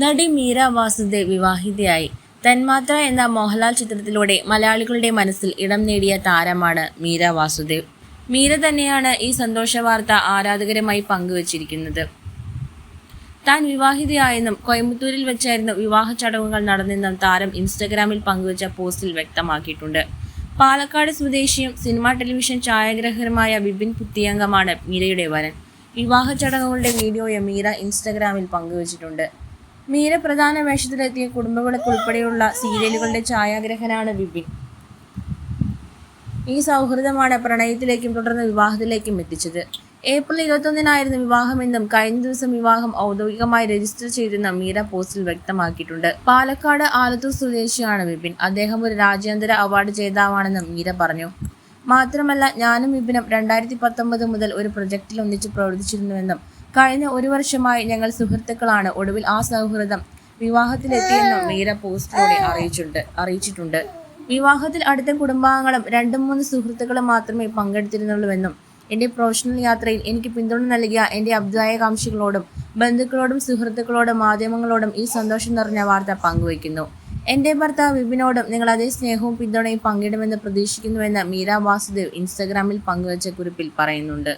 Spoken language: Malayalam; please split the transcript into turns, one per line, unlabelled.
നടി മീര വാസുദേവ് വിവാഹിതയായി. തന്മാത്ര എന്ന മോഹൻലാൽ ചിത്രത്തിലൂടെ മലയാളികളുടെ മനസ്സിൽ ഇടം നേടിയ താരമാണ് മീര വാസുദേവ്. മീര തന്നെയാണ് ഈ സന്തോഷ വാർത്ത ആരാധകരുമായി പങ്കുവച്ചിരിക്കുന്നത്. താൻ വിവാഹിതയായെന്നും കോയമ്പത്തൂരിൽ വെച്ചായിരുന്നു വിവാഹ ചടങ്ങുകൾ നടന്നെന്നും താരം ഇൻസ്റ്റഗ്രാമിൽ പങ്കുവച്ച പോസ്റ്റിൽ വ്യക്തമാക്കിയിട്ടുണ്ട്. പാലക്കാട് സ്വദേശിയും സിനിമ ടെലിവിഷൻ ഛായാഗ്രഹകനുമായ വിപിൻ പുത്തിയംഗമാണ് മീരയുടെ വരൻ. വിവാഹ ചടങ്ങുകളുടെ വീഡിയോയും മീര ഇൻസ്റ്റഗ്രാമിൽ പങ്കുവച്ചിട്ടുണ്ട്. മീര പ്രധാന വേഷത്തിലെത്തിയ കുടുംബവിളക്ക് ഉൾപ്പെടെയുള്ള സീരിയലുകളുടെ ഛായാഗ്രഹകനാണ് വിപിൻ. ഈ സൗഹൃദമാണ് പ്രണയത്തിലേക്കും തുടർന്ന് വിവാഹത്തിലേക്കും എത്തിച്ചത്. ഏപ്രിൽ 21-നായിരുന്നു വിവാഹമെന്നും കഴിഞ്ഞ ദിവസം വിവാഹം ഔദ്യോഗികമായി രജിസ്റ്റർ ചെയ്തെന്നും മീര പോസ്റ്റിൽ വ്യക്തമാക്കിയിട്ടുണ്ട്. പാലക്കാട് ആലത്തൂർ സ്വദേശിയാണ് വിപിൻ. അദ്ദേഹം ഒരു രാജ്യാന്തര അവാർഡ് ജേതാവാണെന്നും മീര പറഞ്ഞു. മാത്രമല്ല, ഞാനും വിപിനും 2019 മുതൽ ഒരു പ്രൊജക്റ്റിൽ ഒന്നിച്ച് പ്രവർത്തിച്ചിരുന്നുവെന്നും കഴിഞ്ഞ ഒരു വർഷമായി ഞങ്ങൾ സുഹൃത്തുക്കളാണ്. ഒടുവിൽ ആ സൗഹൃദം വിവാഹത്തിലെത്തിയെന്നും മീര പോസ്റ്റിലൂടെ അറിയിച്ചിട്ടുണ്ട്. വിവാഹത്തിൽ അടുത്ത കുടുംബാംഗങ്ങളും 2-3 സുഹൃത്തുക്കളും മാത്രമേ പങ്കെടുത്തിരുന്നുള്ളൂവെന്നും എൻ്റെ പ്രൊഫഷണൽ യാത്രയിൽ എനിക്ക് പിന്തുണ നൽകിയ എൻ്റെ അഭ്യുദയകാംക്ഷികളോടും ബന്ധുക്കളോടും സുഹൃത്തുക്കളോടും മാധ്യമങ്ങളോടും ഈ സന്തോഷം നിറഞ്ഞ വാർത്ത പങ്കുവയ്ക്കുന്നു. എൻ്റെ ഭർത്താവ് വിപിനോടും നിങ്ങൾ അതേ സ്നേഹവും പിന്തുണയും പങ്കിടുമെന്ന് പ്രതീക്ഷിക്കുന്നുവെന്ന് മീര വാസുദേവ് ഇൻസ്റ്റഗ്രാമിൽ പങ്കുവച്ച കുറിപ്പിൽ പറയുന്നുണ്ട്.